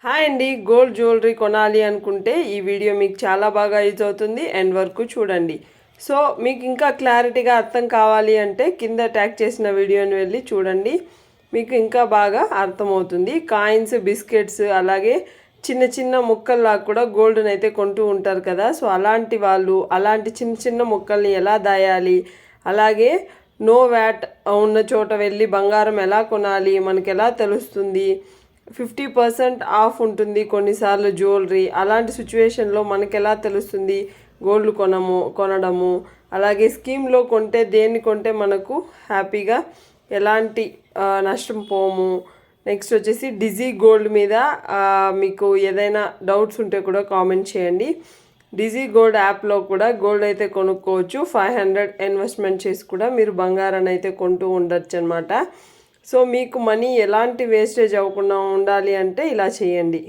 Hi అండి, gold jewellery కొనాలి అనుకుంటే ఈ వీడియో మీకు చాలా బాగా యూజ్ అవుతుంది. ఎండ్ వరకు చూడండి. సో మీకు ఇంకా క్లారిటీగా అర్థం కావాలి అంటే కింద ట్యాగ్ చేసిన వీడియోని వెళ్ళి చూడండి, మీకు ఇంకా బాగా అర్థమవుతుంది. కాయిన్స్, బిస్కెట్స్, అలాగే చిన్న చిన్న ముక్కల్లా కూడా గోల్డ్ని అయితే కొంటూ ఉంటారు కదా. సో అలాంటి వాళ్ళు అలాంటి చిన్న చిన్న ముక్కల్ని ఎలా దాయాలి, అలాగే నో వ్యాట్ ఉన్న చోట వెళ్ళి బంగారం ఎలా కొనాలి, మనకు ఎలా తెలుస్తుంది, 50% ఆఫ్ ఉంటుంది కొన్నిసార్లు జ్యువెలరీ, అలాంటి సిచ్యువేషన్లో మనకు ఎలా తెలుస్తుంది గోల్డ్ కొనడము, అలాగే స్కీమ్లో కొంటే దేన్ని కొంటే మనకు హ్యాపీగా ఎలాంటి నష్టం పోము. నెక్స్ట్ వచ్చేసి డిజీ గోల్డ్ మీద మీకు ఏదైనా డౌట్స్ ఉంటే కూడా కామెంట్ చేయండి. డిజీ గోల్డ్ యాప్లో కూడా గోల్డ్ అయితే కొనుక్కోవచ్చు. 500 ఇన్వెస్ట్మెంట్ చేసి కూడా మీరు బంగారాన్ని అయితే కొంటూ ఉండొచ్చు అనమాట. సో మీకు మనీ ఎలాంటి వేస్టేజ్ అవ్వకుండా ఉండాలి అంటే ఇలా చేయండి.